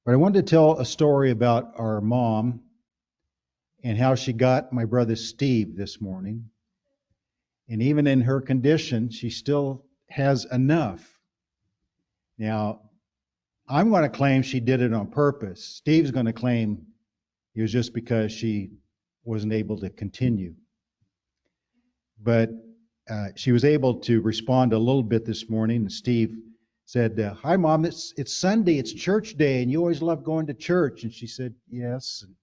But I wanted to tell a story about our mom and how she got my brother Steve this morning. And even in her condition, she still has enough. Now, I'm going to claim she did it on purpose. Steve's going to claim it was just because she wasn't able to continue. But she was able to respond a little bit this morning. And Steve said, "Hi, Mom, it's Sunday, it's church day, and you always love going to church." And she said, "Yes." And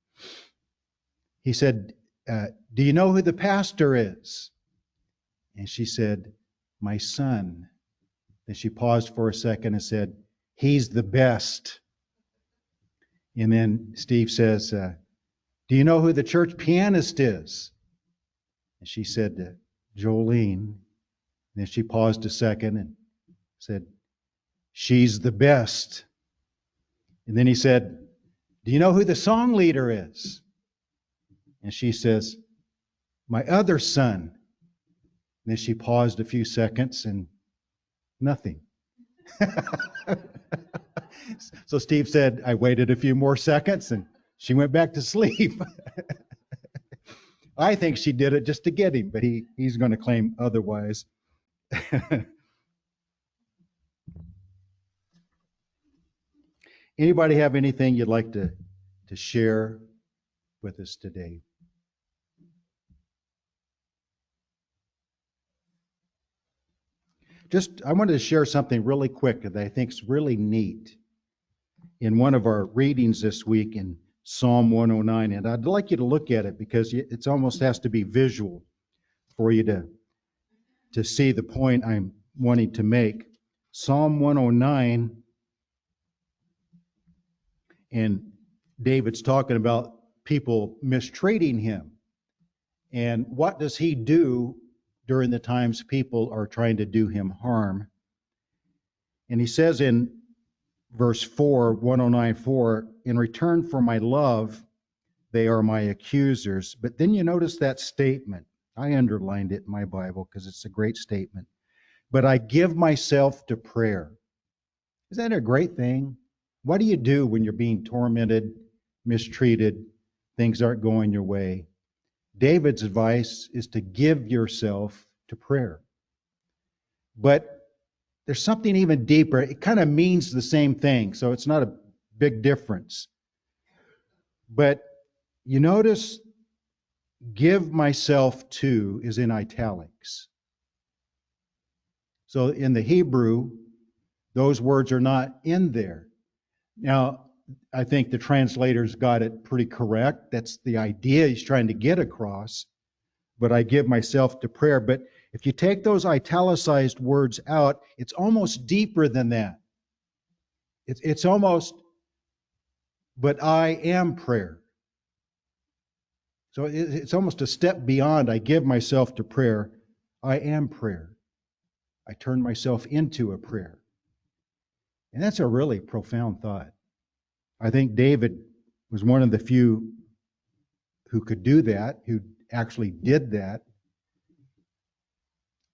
he said, "Do you know who the pastor is?" And she said, "My son." Then she paused for a second and said, "He's the best." And then Steve says, "Do you know who the church pianist is?" And she said, "Jolene." And then she paused a second and said, "She's the best." And then he said, "Do you know who the song leader is?" And she says, "My other son." And then she paused a few seconds and nothing. So Steve said, "I waited a few more seconds," and she went back to sleep. I think she did it just to get him, but he's going to claim otherwise. Anybody have anything you'd like to share with us today? I wanted to share something really quick that I think is really neat in one of our readings this week in Psalm 109. And I'd like you to look at it because it almost has to be visual for you to see the point I'm wanting to make. Psalm 109, and David's talking about people mistreating him. And what does he do during the times people are trying to do him harm? And he says in verse 4, 109:4, "In return for my love, they are my accusers." But then you notice that statement. I underlined it in my Bible because it's a great statement. "But I give myself to prayer." Isn't that a great thing? What do you do when you're being tormented, mistreated, things aren't going your way? David's advice is to give yourself to prayer. But there's something even deeper. It kind of means the same thing, so it's not a big difference. But you notice "give myself to" is in italics. So in the Hebrew, those words are not in there. Now, I think the translators got it pretty correct. That's the idea he's trying to get across. But I give myself to prayer. But if you take those italicized words out, it's almost deeper than that. It's almost, "but I am prayer." So it's almost a step beyond "I give myself to prayer." I am prayer. I turn myself into a prayer. And that's a really profound thought. I think David was one of the few who could do that, who actually did that.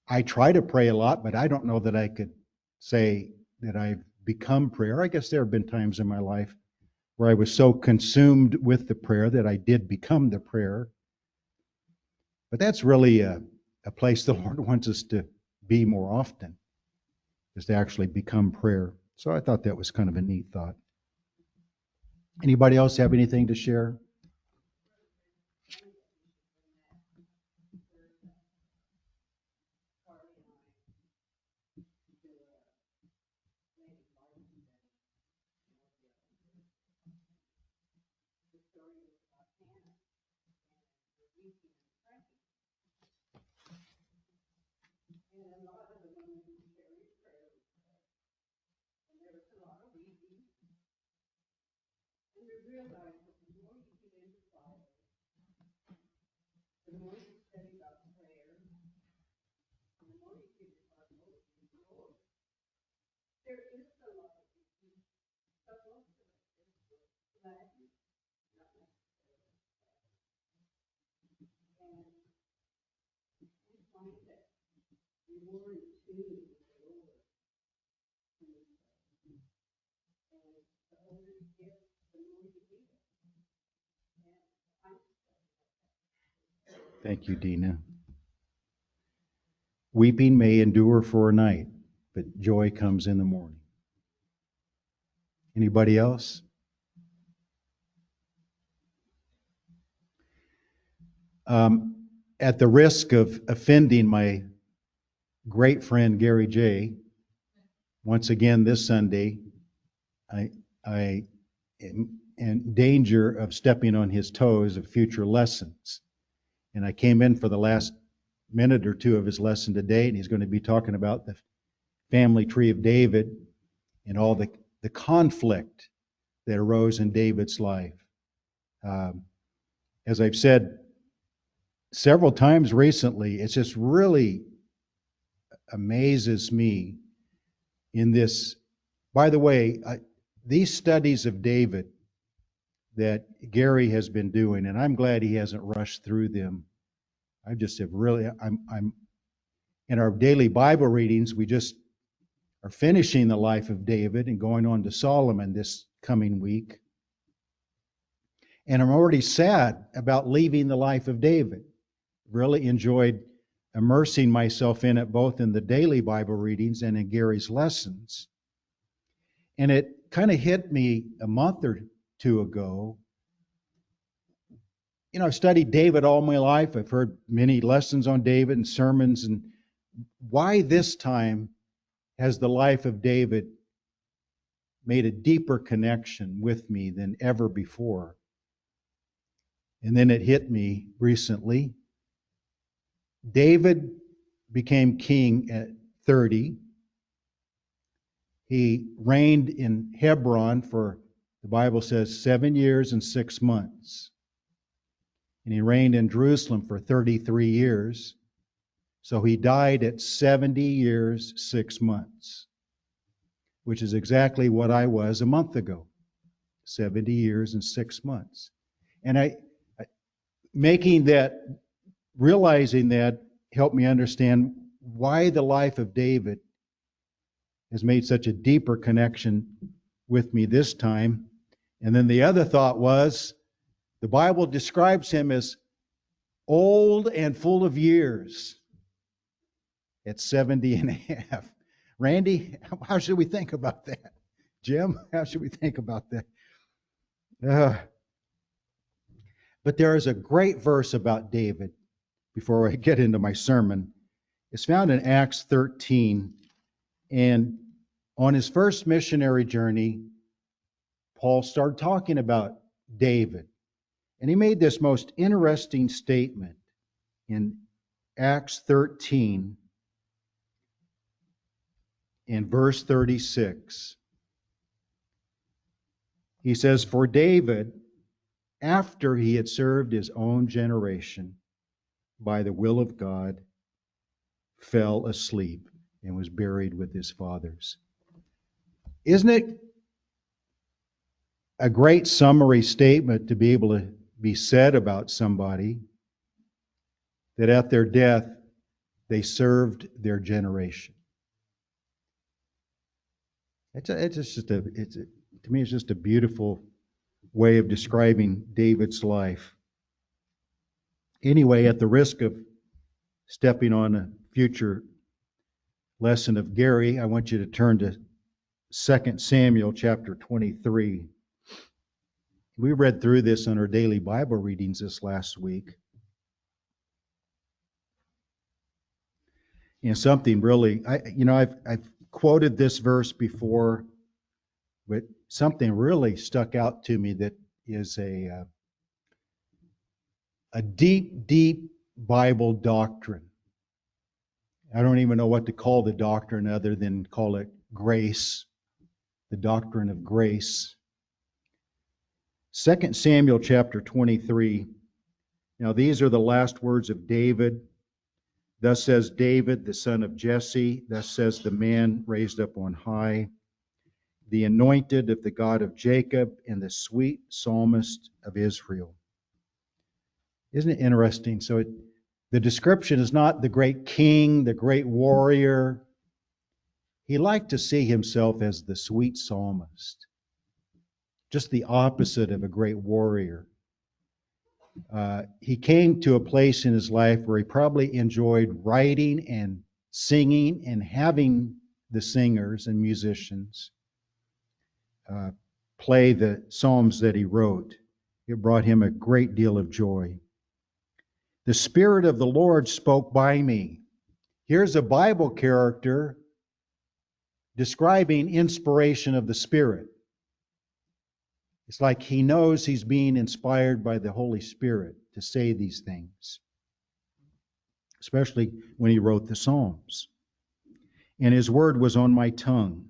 I try to pray a lot, but I don't know that I could say that I've become prayer. I guess there have been times in my life where I was so consumed with the prayer that I did become the prayer. But that's really a place the Lord wants us to be more often, is to actually become prayer. So I thought that was kind of a neat thought. Anybody else have anything to share? Thank you, Dina. Weeping may endure for a night, but joy comes in the morning. Anybody else? At the risk of offending my great friend Gary J., once again this Sunday, I am in danger of stepping on his toes of future lessons. And I came in for the last minute or two of his lesson today, and he's going to be talking about the family tree of David and all the conflict that arose in David's life. As I've said several times recently, it just really amazes me in this. By the way, these studies of David that Gary has been doing, and I'm glad he hasn't rushed through them. I just have really, I'm in our daily Bible readings, we just are finishing the life of David and going on to Solomon this coming week. And I'm already sad about leaving the life of David. Really enjoyed immersing myself in it, both in the daily Bible readings and in Gary's lessons. And it kind of hit me a month or two ago. You know, I've studied David all my life. I've heard many lessons on David and sermons. And why this time has the life of David made a deeper connection with me than ever before? And then it hit me recently. David became king at 30. He reigned in Hebron for, the Bible says, 7 years and 6 months. And he reigned in Jerusalem for 33 years. So he died at 70 years, 6 months, which is exactly what I was a month ago. 70 years and 6 months. And realizing that helped me understand why the life of David has made such a deeper connection with me this time. And then the other thought was, the Bible describes him as old and full of years at 70 and a half. Randy, how should we think about that? Jim, how should we think about that? But there is a great verse about David before I get into my sermon. It's found in Acts 13. And on his first missionary journey, Paul started talking about David. And he made this most interesting statement in Acts 13 in verse 36. He says, "For David, after he had served his own generation by the will of God, fell asleep and was buried with his fathers." Isn't it a great summary statement to be able to be said about somebody that at their death they served their generation? To me, it's just a beautiful way of describing David's life. Anyway, at the risk of stepping on a future lesson of Gary, I want you to turn to 2 Samuel chapter 23. We read through this on our daily Bible readings this last week. And something really, I've quoted this verse before, but something really stuck out to me that is a deep, deep Bible doctrine. I don't even know what to call the doctrine other than call it grace, the doctrine of grace. 2 Samuel chapter 23. Now these are the last words of David. "Thus says David, the son of Jesse, thus says the man raised up on high, the anointed of the God of Jacob, and the sweet psalmist of Israel." Isn't it interesting? So the description is not the great king, the great warrior. He liked to see himself as the sweet psalmist. just the opposite of a great warrior. He came to a place in his life where he probably enjoyed writing and singing and having the singers and musicians play the psalms that he wrote. It brought him a great deal of joy. The Spirit of the Lord spoke by me. Here's a Bible character describing inspiration of the Spirit. It's like he knows he's being inspired by the Holy Spirit to say these things, especially when he wrote the Psalms. And his word was on my tongue.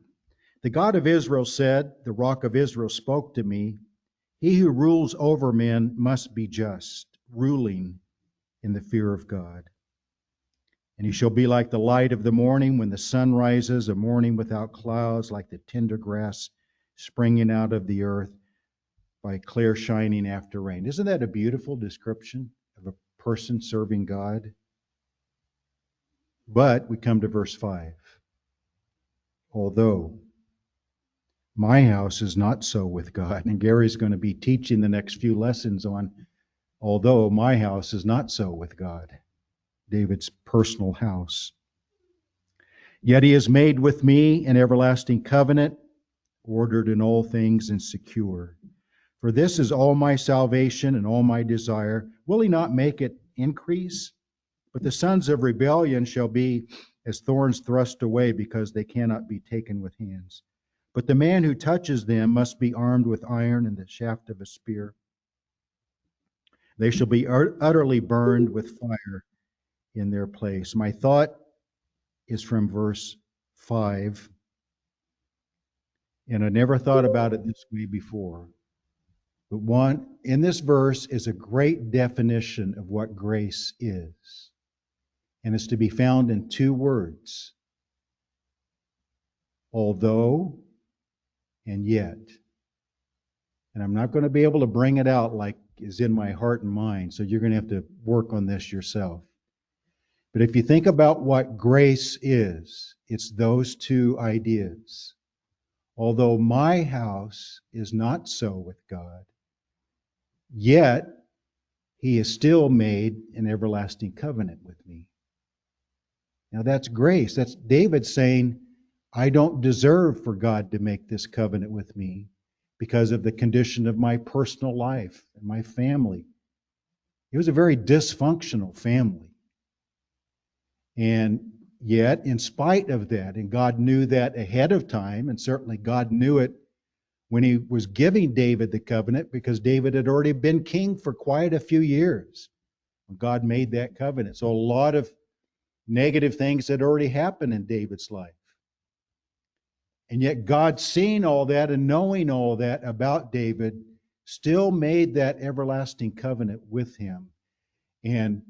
The God of Israel said, the Rock of Israel spoke to me, he who rules over men must be just, ruling in the fear of God. And he shall be like the light of the morning when the sun rises, a morning without clouds, like the tender grass springing out of the earth by clear shining after rain. Isn't that a beautiful description of a person serving God? But we come to verse 5. Although my house is not so with God. And Gary's going to be teaching the next few lessons on although my house is not so with God, David's personal house. Yet he has made with me an everlasting covenant, ordered in all things and secure. For this is all my salvation and all my desire. Will he not make it increase? But the sons of rebellion shall be as thorns thrust away, because they cannot be taken with hands. But the man who touches them must be armed with iron and the shaft of a spear. They shall be utterly burned with fire in their place. My thought is from verse 5, and I never thought about it this way before. But in this verse is a great definition of what grace is. And it's to be found in two words: although and yet. And I'm not going to be able to bring it out like is in my heart and mind, so you're going to have to work on this yourself. But if you think about what grace is, it's those two ideas. Although my house is not so with God, yet he has still made an everlasting covenant with me. Now that's grace. That's David saying, I don't deserve for God to make this covenant with me because of the condition of my personal life and my family. It was a very dysfunctional family. And yet, in spite of that, and God knew that ahead of time, and certainly God knew it when he was giving David the covenant, because David had already been king for quite a few years when God made that covenant. So a lot of negative things had already happened in David's life. And yet God, seeing all that and knowing all that about David, still made that everlasting covenant with him. And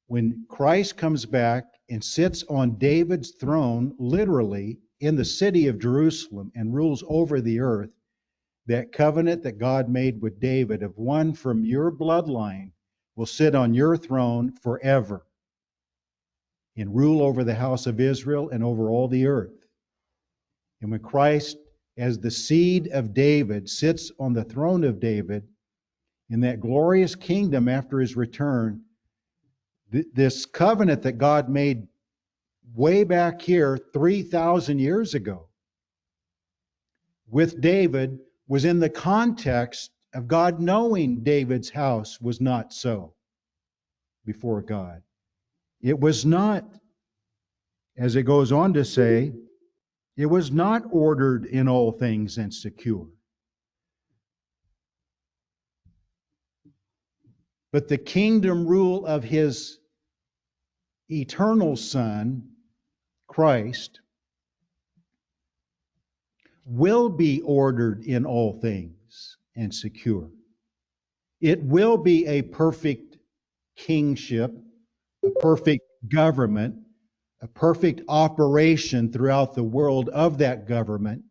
when Christ comes back and sits on David's throne, literally in the city of Jerusalem, and rules over the earth, that covenant that God made with David of one from your bloodline will sit on your throne forever and rule over the house of Israel and over all the earth. And when Christ, as the seed of David, sits on the throne of David in that glorious kingdom after his return, this covenant that God made way back here 3,000 years ago with David was in the context of God knowing David's house was not so before God. It was not, as it goes on to say, it was not ordered in all things and secure. But the kingdom rule of his eternal Son, Christ, will be ordered in all things and secure. It will be a perfect kingship, a perfect government, a perfect operation throughout the world of that government.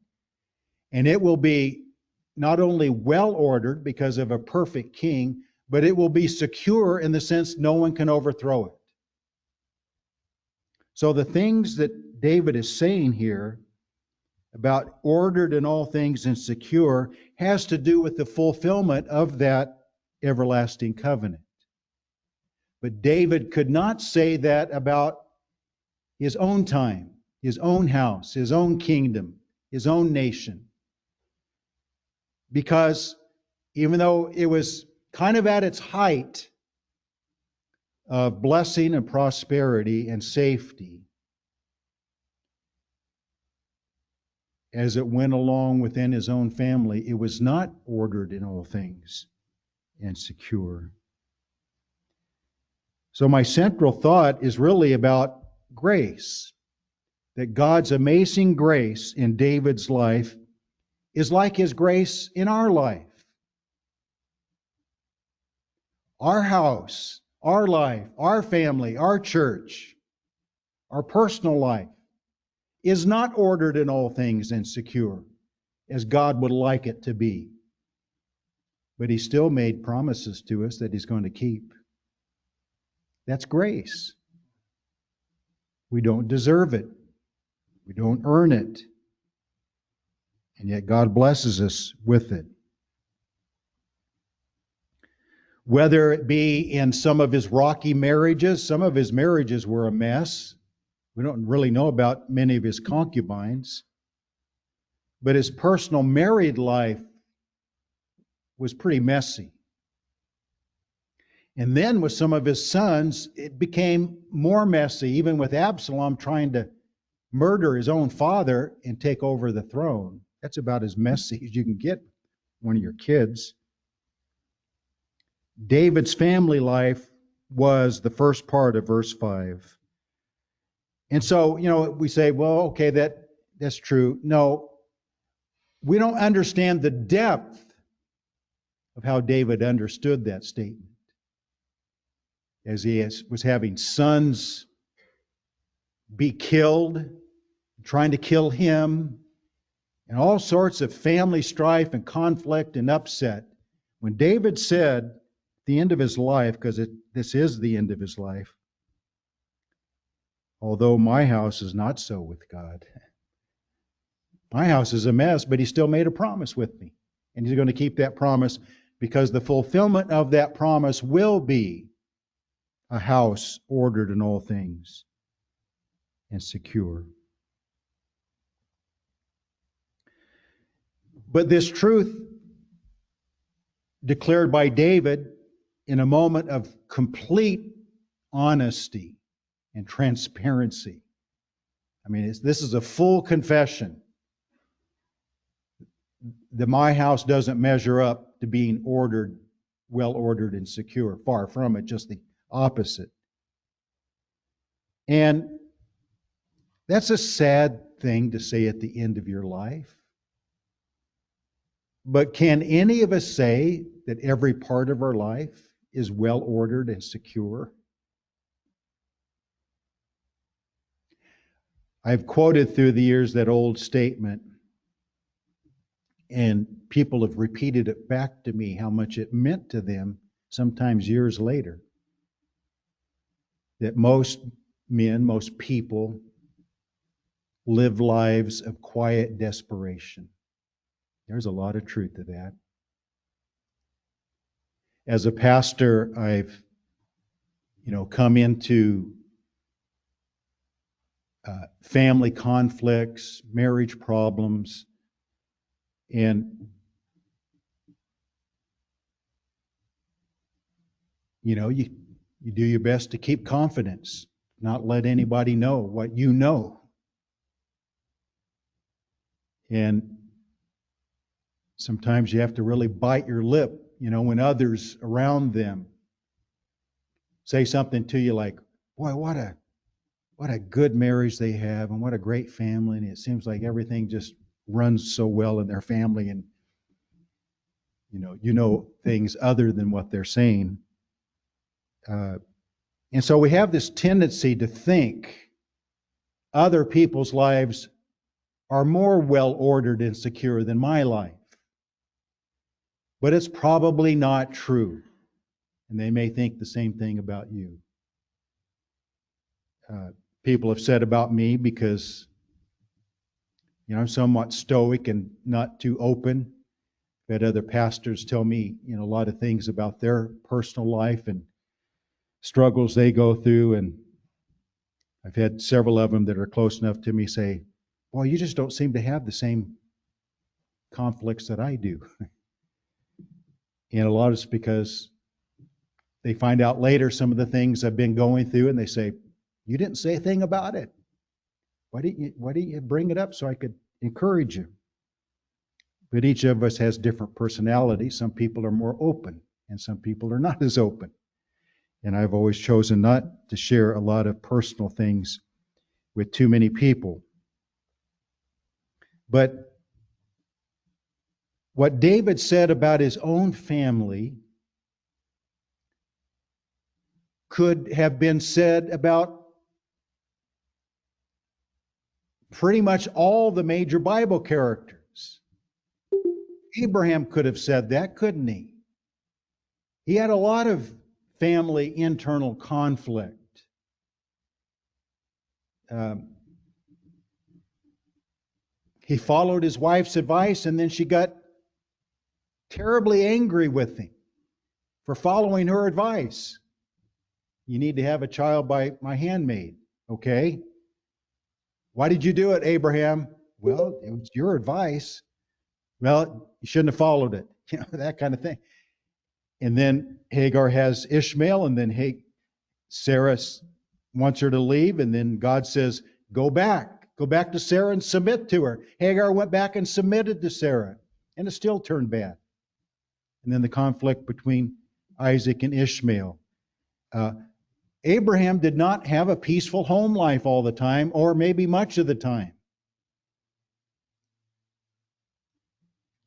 And it will be not only well ordered because of a perfect king, but it will be secure in the sense no one can overthrow it. So the things that David is saying here about ordered in all things and secure, has to do with the fulfillment of that everlasting covenant. But David could not say that about his own time, his own house, his own kingdom, his own nation. Because even though it was kind of at its height of blessing and prosperity and safety, as it went along within his own family, it was not ordered in all things and secure. So my central thought is really about grace, that God's amazing grace in David's life is like His grace in our life. Our house, our life, our family, our church, our personal life is not ordered in all things and secure as God would like it to be. But He still made promises to us that He's going to keep. That's grace. We don't deserve it. We don't earn it. And yet God blesses us with it. Whether it be in some of His rocky marriages, some of His marriages were a mess. We don't really know about many of His concubines. But His personal married life was pretty messy. And then with some of His sons, it became more messy, even with Absalom trying to murder his own father and take over the throne. That's about as messy as you can get one of your kids. David's family life was the first part of verse 5. And so, we say, well, okay, that's true. No, we don't understand the depth of how David understood that statement. As he was having sons be killed, trying to kill him, and all sorts of family strife and conflict and upset. When David said, the end of his life, because this is the end of his life, although my house is not so with God. My house is a mess, but He still made a promise with me. And He's going to keep that promise, because the fulfillment of that promise will be a house ordered in all things and secure. But this truth declared by David in a moment of complete honesty and transparency. I mean, this is a full confession that my house doesn't measure up to being ordered, well ordered and secure. Far from it, just the opposite. And that's a sad thing to say at the end of your life. But can any of us say that every part of our life is well ordered and secure? I've quoted through the years that old statement, and people have repeated it back to me how much it meant to them, sometimes years later, that most men, most people live lives of quiet desperation. There's a lot of truth to that. As a pastor, I've come into family conflicts, marriage problems, and you do your best to keep confidence, not let anybody know what you know. And sometimes you have to really bite your lip, when others around them say something to you like, boy, what a good marriage they have, and what a great family, and it seems like everything just runs so well in their family, and things other than what they're saying. And so we have this tendency to think other people's lives are more well-ordered and secure than my life. But it's probably not true. And they may think the same thing about you. People have said about me, because I'm somewhat stoic and not too open. I've had other pastors tell me, a lot of things about their personal life and struggles they go through. And I've had several of them that are close enough to me say, "Boy, you just don't seem to have the same conflicts that I do." And a lot of it's because they find out later some of the things I've been going through, and they say, "You didn't say a thing about it. Why didn't you bring it up so I could encourage you?" But each of us has different personalities. Some people are more open, and some people are not as open. And I've always chosen not to share a lot of personal things with too many people. But what David said about his own family could have been said about pretty much all the major Bible characters. Abraham could have said that, couldn't he? He had a lot of family internal conflict. He followed his wife's advice, and then she got terribly angry with him for following her advice. "You need to have a child by my handmaid." Okay. "Why did you do it, Abraham?" "Well, it was your advice." "Well, you shouldn't have followed it." That kind of thing. And then Hagar has Ishmael, and then Sarah wants her to leave, and then God says, Go back to Sarah and submit to her." Hagar went back and submitted to Sarah, and it still turned bad. And then the conflict between Isaac and Ishmael. Abraham did not have a peaceful home life all the time, or maybe much of the time.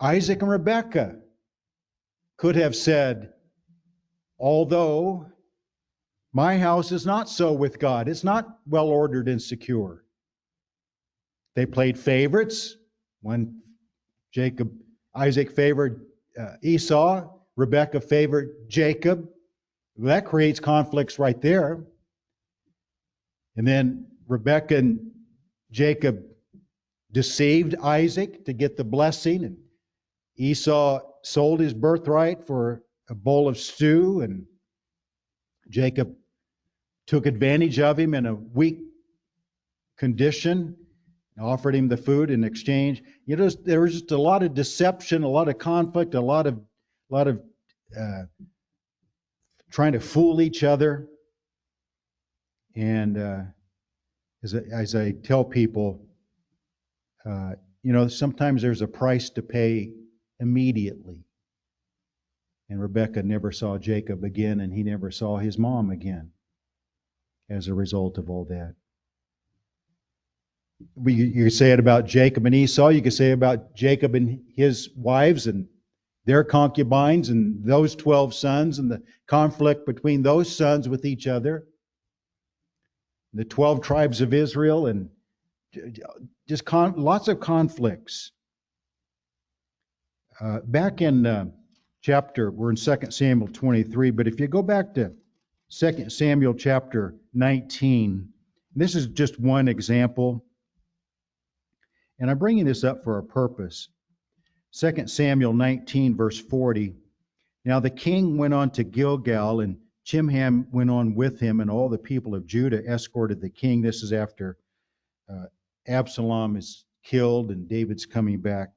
Isaac and Rebekah could have said, "Although my house is not so with God, it's not well ordered and secure." They played favorites. When Isaac favored Esau, Rebekah favored Jacob. That creates conflicts right there. And then Rebekah and Jacob deceived Isaac to get the blessing, and Esau sold his birthright for a bowl of stew, and Jacob took advantage of him in a weak condition and offered him the food in exchange. There was just a lot of deception, a lot of conflict, a lot of trying to fool each other. And as I tell people, sometimes there's a price to pay immediately. And Rebekah never saw Jacob again, and he never saw his mom again as a result of all that. You could say it about Jacob and Esau. You could say about Jacob and his wives and their concubines and those 12 sons and the conflict between those sons with each other. The 12 tribes of Israel, and just lots of conflicts. Back in we're in 2 Samuel 23, but if you go back to 2 Samuel chapter 19, this is just one example, and I'm bringing this up for a purpose. 2 Samuel 19, verse 40, "Now the king went on to Gilgal, and Chimham went on with him, and all the people of Judah escorted the king." This is after Absalom is killed, and David's coming back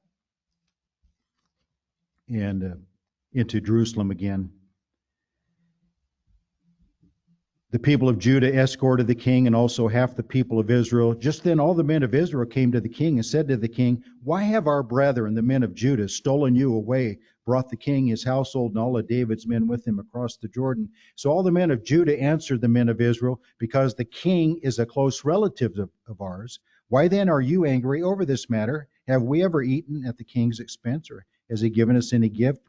and into Jerusalem again. "The people of Judah escorted the king, and also half the people of Israel. Just then all the men of Israel came to the king and said to the king, 'Why have our brethren, the men of Judah, stolen you away, brought the king, his household, and all of David's men with him across the Jordan?' So all the men of Judah answered the men of Israel, 'Because the king is a close relative of ours. Why then are you angry over this matter? Have we ever eaten at the king's expense, or has he given us any gift?'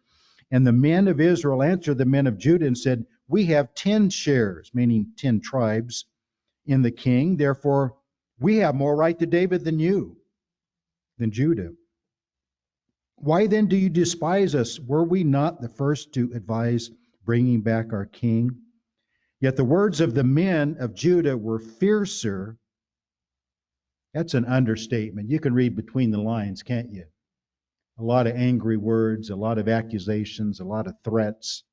And the men of Israel answered the men of Judah and said, 'We have 10 shares,' meaning 10 tribes, 'in the king. Therefore, we have more right to David than Judah. Why then do you despise us? Were we not the first to advise bringing back our king?' Yet the words of the men of Judah were fiercer That's an understatement. You can read between the lines, can't you? A lot of angry words, a lot of accusations, a lot of threats.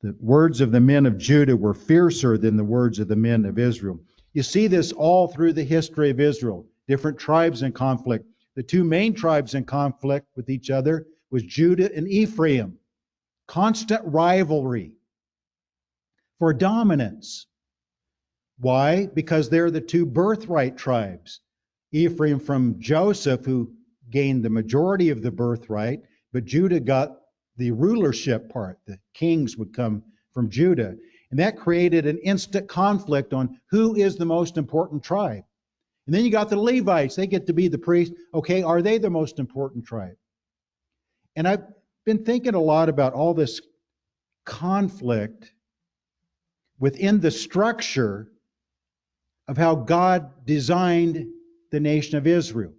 The words of the men of Judah were fiercer than the words of the men of Israel. You see this all through the history of Israel. Different tribes in conflict. The two main tribes in conflict with each other was Judah and Ephraim. Constant rivalry for dominance. Why? Because they're the two birthright tribes. Ephraim from Joseph, who gained the majority of the birthright, but Judah got the rulership part. The kings would come from Judah. And that created an instant conflict on who is the most important tribe. And then you got the Levites. They get to be the priests. Okay, are they the most important tribe? And I've been thinking a lot about all this conflict within the structure of how God designed the nation of Israel.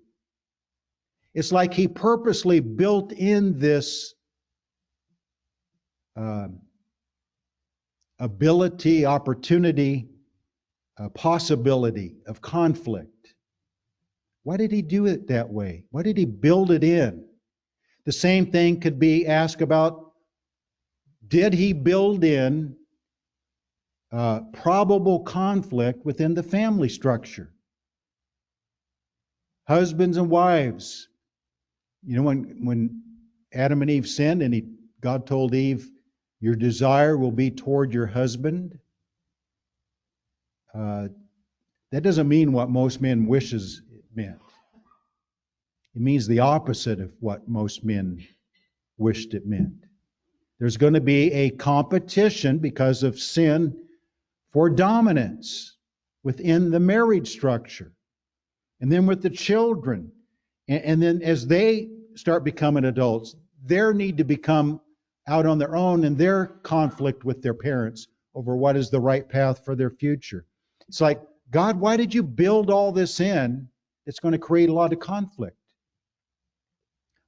It's like He purposely built in this ability, opportunity, possibility of conflict. Why did He do it that way? Why did He build it in? The same thing could be asked about, did He build in probable conflict within the family structure? Husbands and wives. You know, when Adam and Eve sinned and God told Eve, your desire will be toward your husband. That doesn't mean what most men wishes it meant. It means the opposite of what most men wished it meant. There's going to be a competition because of sin for dominance within the marriage structure. And then with the children. And then as they start becoming adults, their need to become out on their own and their conflict with their parents over what is the right path for their future. It's like, God, why did you build all this in? It's going to create a lot of conflict.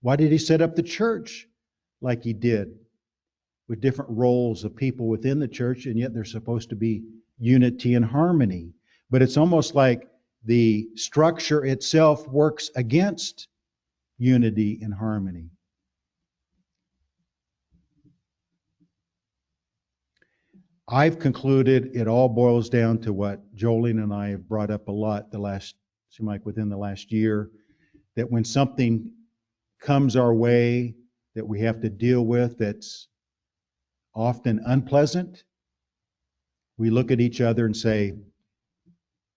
Why did He set up the church like He did, with different roles of people within the church, and yet there's supposed to be unity and harmony? But it's almost like the structure itself works against unity and harmony. I've concluded it all boils down to what Jolene and I have brought up a lot within the last year, that when something comes our way that we have to deal with that's often unpleasant, we look at each other and say,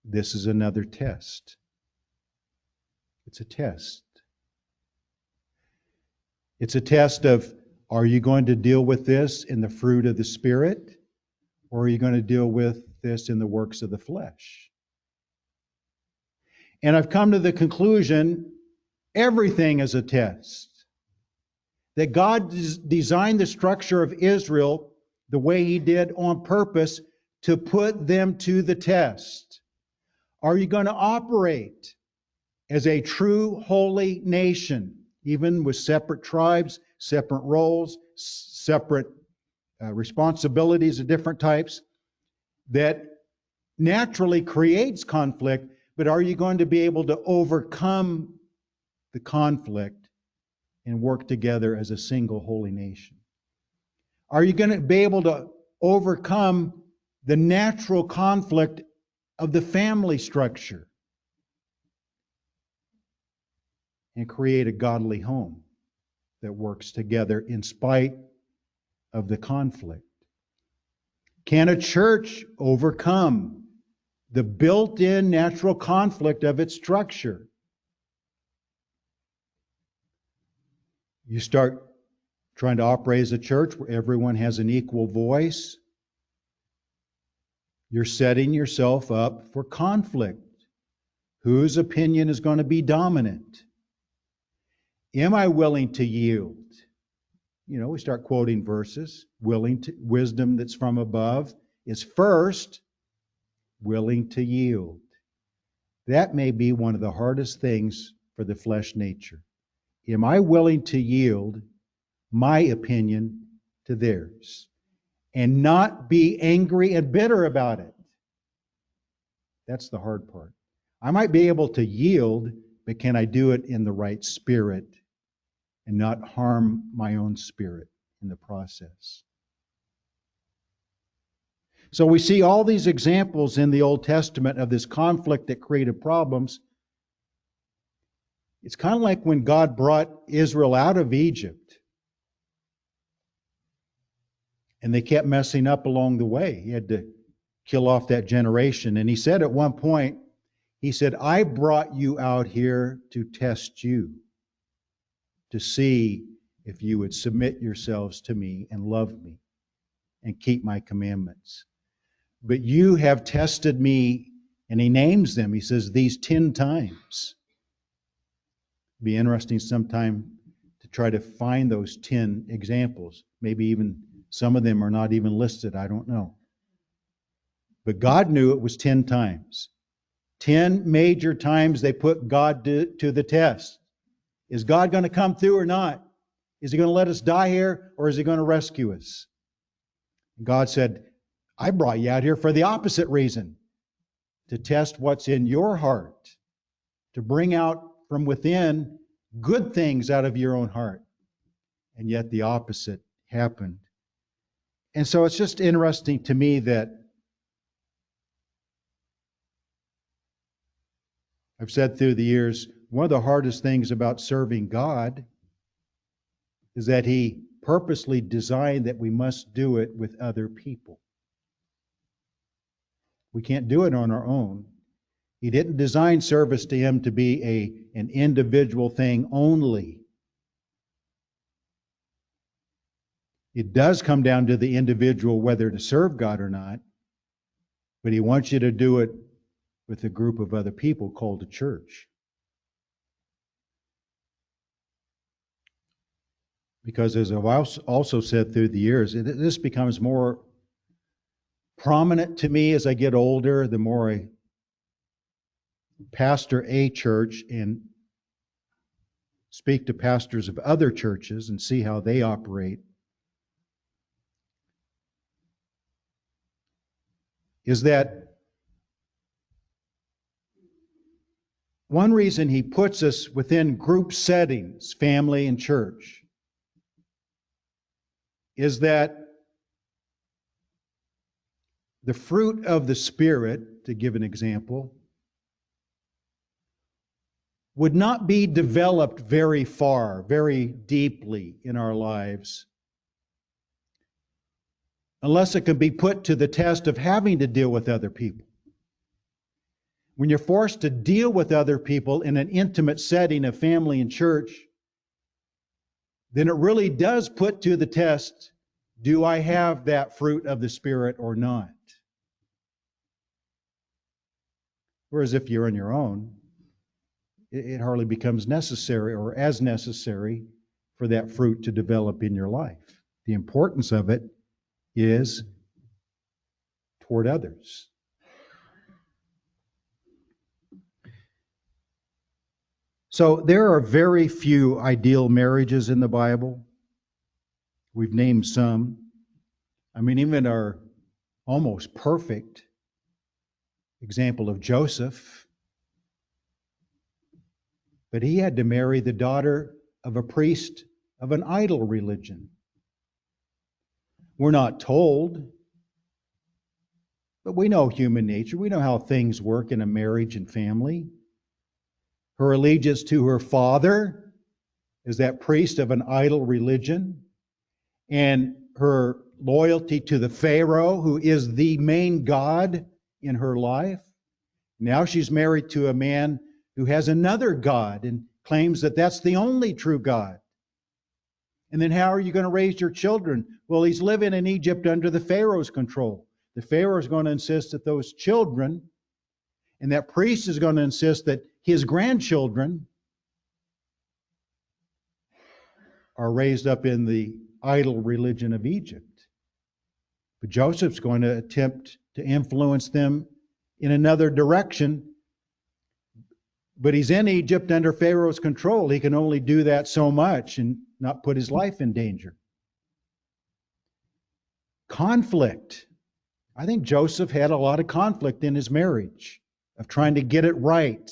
this is another test. It's a test. It's a test of, are you going to deal with this in the fruit of the Spirit? Or are you going to deal with this in the works of the flesh? And I've come to the conclusion, everything is a test. That God designed the structure of Israel the way He did on purpose to put them to the test. Are you going to operate as a true holy nation, even with separate tribes, separate roles, separate responsibilities of different types, that naturally creates conflict, but are you going to be able to overcome the conflict and work together as a single holy nation? Are you going to be able to overcome the natural conflict of the family structure and create a godly home that works together in spite of the conflict? Can a church overcome the built-in natural conflict of its structure? You start trying to operate as a church where everyone has an equal voice, you're setting yourself up for conflict. Whose opinion is going to be dominant? Am I willing to yield? You know, we start quoting verses. Wisdom that's from above is first willing to yield. That may be one of the hardest things for the flesh nature. Am I willing to yield my opinion to theirs and not be angry and bitter about it? That's the hard part. I might be able to yield, but can I do it in the right spirit and not harm my own spirit in the process? So we see all these examples in the Old Testament of this conflict that created problems. It's kind of like when God brought Israel out of Egypt and they kept messing up along the way. He had to kill off that generation. And he said at one point, he said, I brought you out here to test you, to see if you would submit yourselves to me and love me and keep my commandments. But you have tested me, and he names them. He says, these 10 times. Be interesting sometime to try to find those 10 examples. Maybe even some of them are not even listed. I don't know. But God knew it was 10 times. 10 major times they put God to the test. Is God going to come through or not? Is He going to let us die here, or is He going to rescue us? God said, I brought you out here for the opposite reason. To test what's in your heart. To bring out from within good things out of your own heart. And yet the opposite happened. And so it's just interesting to me that I've said through the years, one of the hardest things about serving God is that He purposely designed that we must do it with other people. We can't do it on our own. He didn't design service to Him to be an individual thing only. It does come down to the individual whether to serve God or not, but He wants you to do it with a group of other people called a church. Because as I've also said through the years, this becomes more prominent to me as I get older, the more I pastor a church and speak to pastors of other churches and see how they operate, is that one reason He puts us within group settings, family and church, is that the fruit of the Spirit, to give an example, would not be developed very far, very deeply in our lives unless it could be put to the test of having to deal with other people. When you're forced to deal with other people in an intimate setting of family and church, then it really does put to the test, do I have that fruit of the Spirit or not? Whereas if you're on your own, it hardly becomes necessary or as necessary for that fruit to develop in your life. The importance of it is toward others. So there are very few ideal marriages in the Bible. We've named some. I mean, even our almost perfect example of Joseph. But he had to marry the daughter of a priest of an idol religion. We're not told, but we know human nature. We know how things work in a marriage and family. Her allegiance to her father is that priest of an idol religion, and her loyalty to the Pharaoh, who is the main god in her life. Now she's married to a man who has another god and claims that that's the only true God. And then how are you going to raise your children? Well, he's living in Egypt under the Pharaoh's control. The Pharaoh is going to insist that those children, and that priest is going to insist that his grandchildren are raised up in the idol religion of Egypt. But Joseph's going to attempt to influence them in another direction. But he's in Egypt under Pharaoh's control. He can only do that so much and not put his life in danger. Conflict. I think Joseph had a lot of conflict in his marriage. of trying to get it right,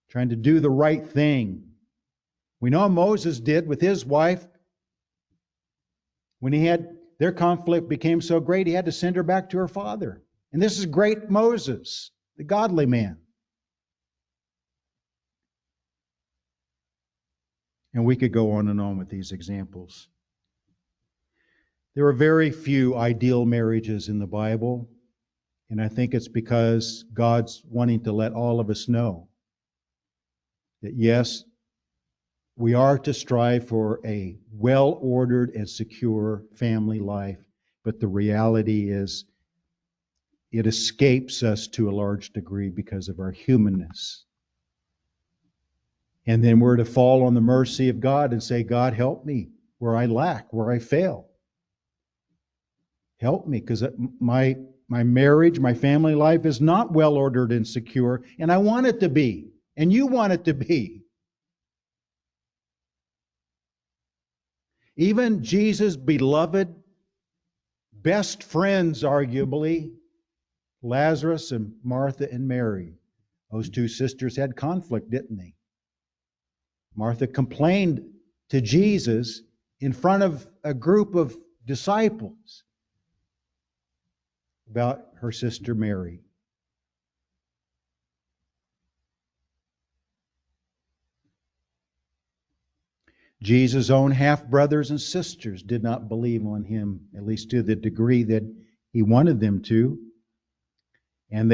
trying to do the right thing. We know Moses did with his wife. When their conflict became so great, he had to send her back to her father. And this is great Moses, the godly man. And we could go on and on with these examples. There are very few ideal marriages in the Bible, and I think it's because God's wanting to let all of us know that yes, we are to strive for a well-ordered and secure family life, but the reality is it escapes us to a large degree because of our humanness. And then we're to fall on the mercy of God and say, God, help me where I lack, where I fail. Help me, because my marriage, my family life is not well-ordered and secure, and I want it to be, and you want it to be. Even Jesus' beloved, best friends, arguably, Lazarus and Martha and Mary. Those two sisters had conflict, didn't they? Martha complained to Jesus in front of a group of disciples about her sister Mary. Jesus' own half-brothers and sisters did not believe on him, at least to the degree that he wanted them to. And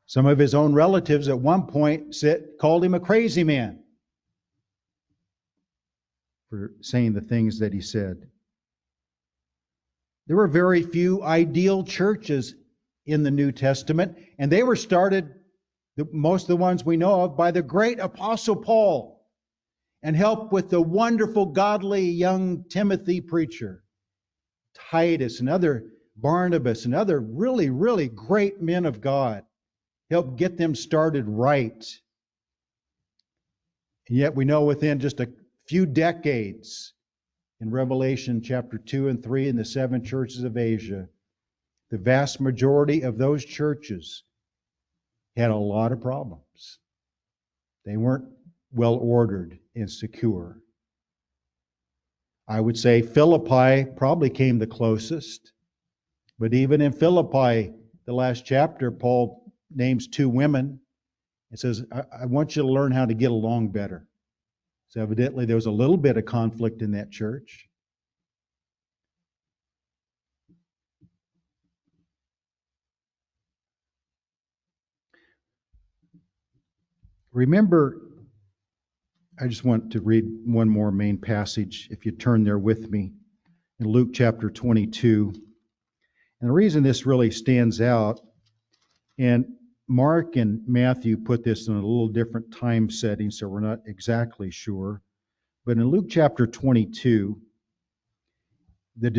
some of his own relatives at one point called him a crazy man for saying the things that he said. There were very few ideal churches in the New Testament, and they were started, most of the ones we know of, by the great Apostle Paul, and helped with the wonderful, godly young Timothy preacher, Titus, and Barnabas, and other really, really great men of God. Helped get them started right. And yet we know within just a few decades, in Revelation chapter 2 and 3 in the 7 churches of Asia, the vast majority of those churches had a lot of problems. They weren't well ordered and secure. I would say Philippi probably came the closest, but even in Philippi, the last chapter, Paul names 2 women. It says, I want you to learn how to get along better. So evidently there was a little bit of conflict in that church. Remember, I just want to read one more main passage, if you turn there with me, in Luke chapter 22. And the reason this really stands out, and Mark and Matthew put this in a little different time setting, so we're not exactly sure. But in Luke chapter 22,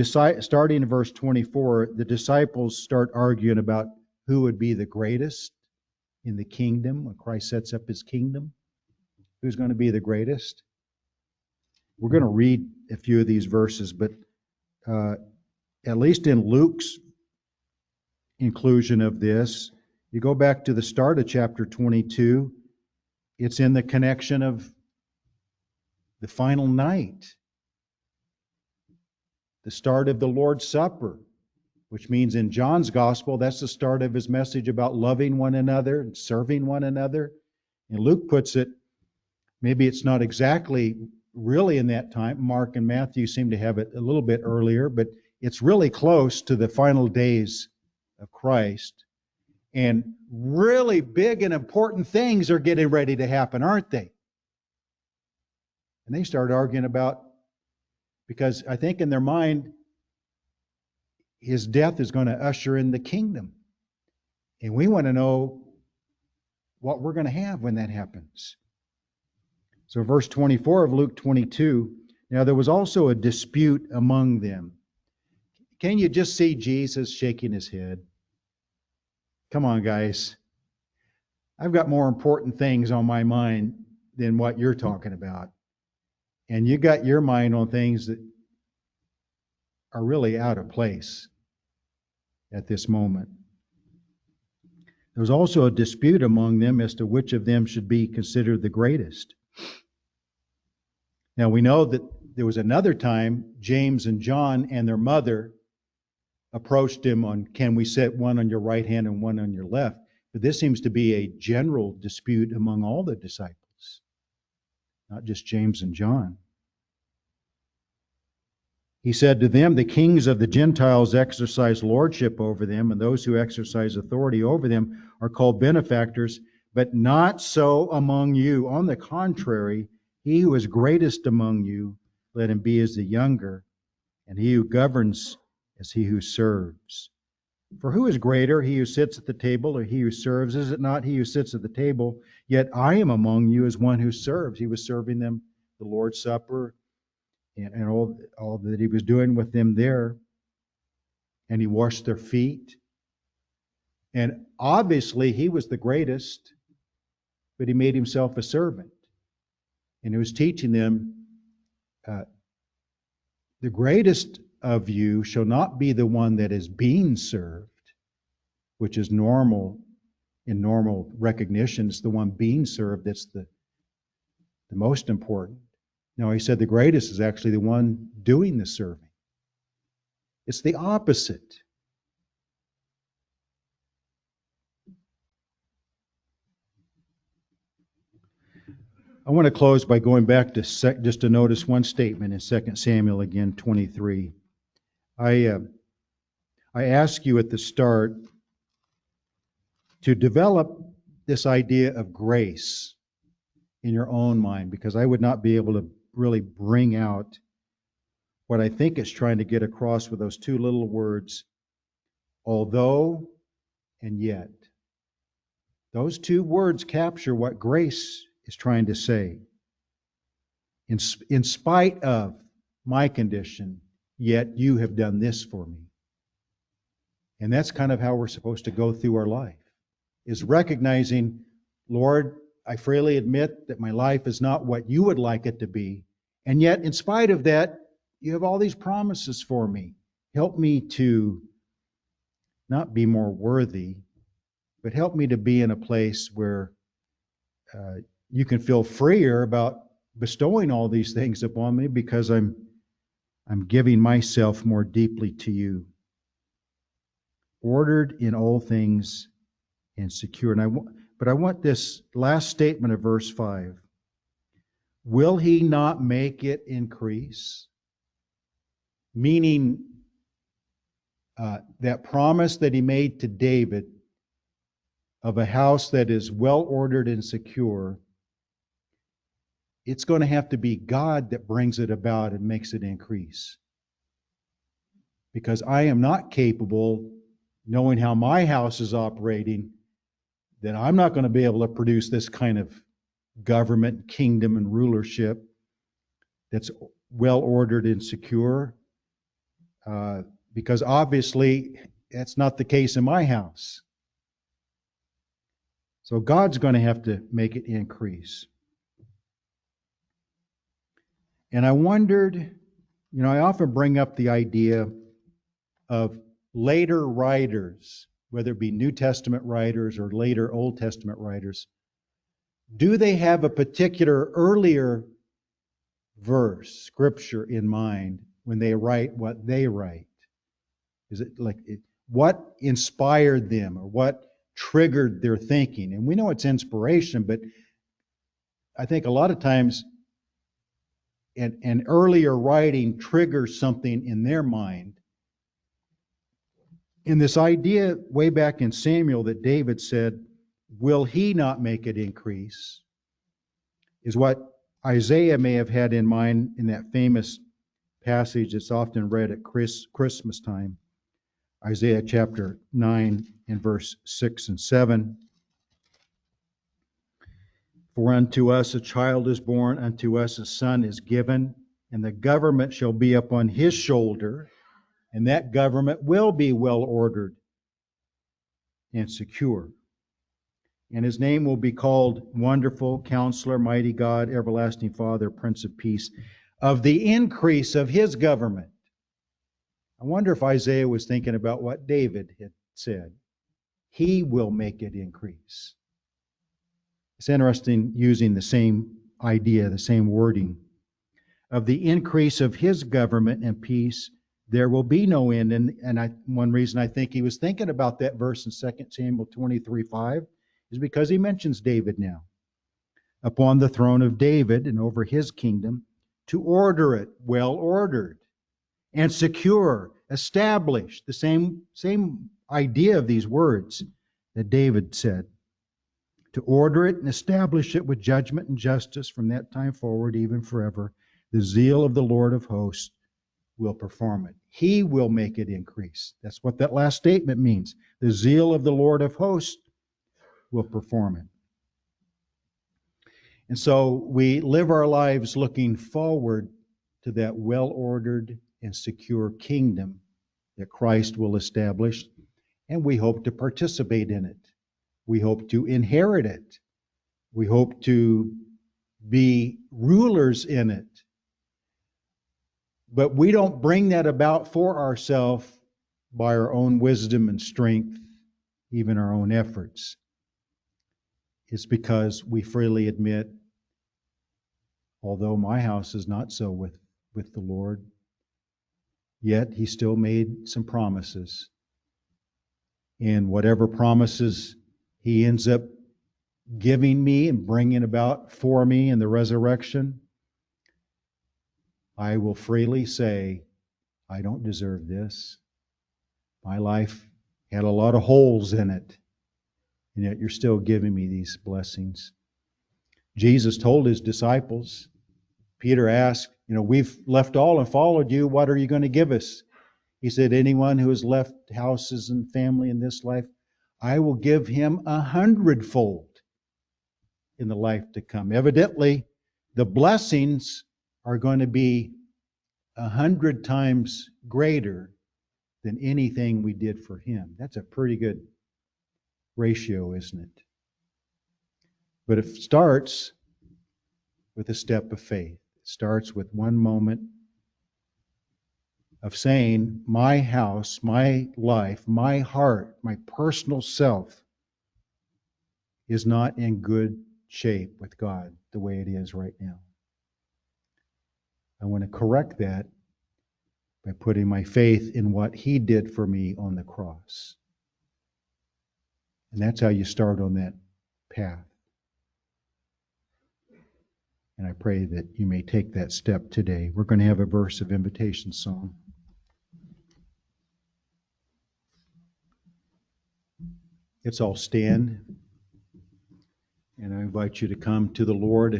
starting in verse 24, the disciples start arguing about who would be the greatest in the kingdom when Christ sets up his kingdom. Who's going to be the greatest? We're going to read a few of these verses, but at least in Luke's inclusion of this, you go back to the start of chapter 22, it's in the connection of the final night, the start of the Lord's Supper, which means in John's gospel, that's the start of his message about loving one another and serving one another. And Luke puts it, maybe it's not exactly really in that time. Mark and Matthew seem to have it a little bit earlier, but it's really close to the final days of Christ. And really big and important things are getting ready to happen, aren't they? And they start arguing about, because I think in their mind, his death is going to usher in the kingdom. And we want to know what we're going to have when that happens. So verse 24 of Luke 22, now there was also a dispute among them. Can you just see Jesus shaking his head? Come on, guys. I've got more important things on my mind than what you're talking about. And you got your mind on things that are really out of place at this moment. There was also a dispute among them as to which of them should be considered the greatest. Now we know that there was another time James and John and their mother approached him on, can we set one on your right hand and one on your left? But this seems to be a general dispute among all the disciples, not just James and John. He said to them, the kings of the Gentiles exercise lordship over them, and those who exercise authority over them are called benefactors, but not so among you. On the contrary, he who is greatest among you, let him be as the younger, and he who governs as he who serves. For who is greater, he who sits at the table or he who serves? Is it not he who sits at the table? Yet I am among you as one who serves. He was serving them the Lord's Supper and all that he was doing with them there. And he washed their feet. And obviously he was the greatest, but he made himself a servant. And he was teaching them, the greatest of you shall not be the one that is being served, which is normal in normal recognition. It's the one being served that's the most important. No, he said the greatest is actually the one doing the serving. It's the opposite. I want to close by going back to just to notice one statement in 2 Samuel again, 23. I ask you at the start to develop this idea of grace in your own mind, because I would not be able to really bring out what I think it's trying to get across with those two little words, although and yet. Those two words capture what grace is trying to say. In spite of my condition, yet you have done this for me. And that's kind of how we're supposed to go through our life, is recognizing, Lord, I freely admit that my life is not what you would like it to be. And yet, in spite of that, you have all these promises for me. Help me to not be more worthy, but help me to be in a place where you can feel freer about bestowing all these things upon me, because I'm giving myself more deeply to you. Ordered in all things and secure. But I want this last statement of verse 5. Will he not make it increase? Meaning that promise that he made to David of a house that is well ordered and secure, it's going to have to be God that brings it about and makes it increase. Because I am not capable, knowing how my house is operating, that I'm not going to be able to produce this kind of government, kingdom, and rulership that's well ordered and secure. Because obviously that's not the case in my house. So God's going to have to make it increase. And I wondered, I often bring up the idea of later writers, whether it be New Testament writers or later Old Testament writers. Do they have a particular earlier verse, scripture in mind when they write what they write? Is it like what inspired them or what triggered their thinking? And we know it's inspiration, but I think a lot of times an earlier writing triggers something in their mind. And this idea way back in Samuel that David said, will he not make it increase, is what Isaiah may have had in mind in that famous passage that's often read at Christmas time. Isaiah chapter 9 and verse 6 and 7. For unto us a child is born, unto us a son is given, and the government shall be upon his shoulder, and that government will be well ordered and secure. And his name will be called Wonderful, Counselor, Mighty God, Everlasting Father, Prince of Peace. Of the increase of his government. I wonder if Isaiah was thinking about what David had said. He will make it increase. It's interesting using the same idea, the same wording. Of the increase of his government and peace, there will be no end. One reason I think he was thinking about that verse in 2 Samuel 23:5 is because he mentions David now. Upon the throne of David and over his kingdom, to order it well ordered and secure, established. The same idea of these words that David said. To order it and establish it with judgment and justice from that time forward, even forever. The zeal of the Lord of hosts will perform it. He will make it increase. That's what that last statement means. The zeal of the Lord of hosts will perform it. And so we live our lives looking forward to that well-ordered and secure kingdom that Christ will establish, and we hope to participate in it. We hope to inherit it. We hope to be rulers in it. But we don't bring that about for ourselves by our own wisdom and strength, even our own efforts. It's because we freely admit, although my house is not so with the Lord, yet He still made some promises. And whatever promises He ends up giving me and bringing about for me in the resurrection, I will freely say, I don't deserve this. My life had a lot of holes in it, and yet you're still giving me these blessings. Jesus told His disciples, Peter asked, we've left all and followed you. What are you going to give us? He said, anyone who has left houses and family in this life, I will give him 100-fold in the life to come. Evidently, the blessings are going to be 100 times greater than anything we did for Him. That's a pretty good ratio, isn't it? But it starts with a step of faith. It starts with one moment of saying, my house, my life, my heart, my personal self is not in good shape with God the way it is right now. I want to correct that by putting my faith in what He did for me on the cross. And that's how you start on that path. And I pray that you may take that step today. We're going to have a verse of invitation song. Let's all stand. And I invite you to come to the Lord.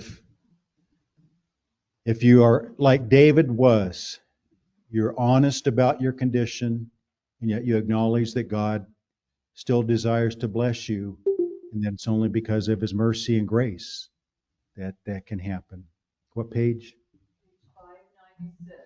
If you are like David was, you're honest about your condition, and yet you acknowledge that God still desires to bless you, and that it's only because of His mercy and grace that can happen. What page? 596.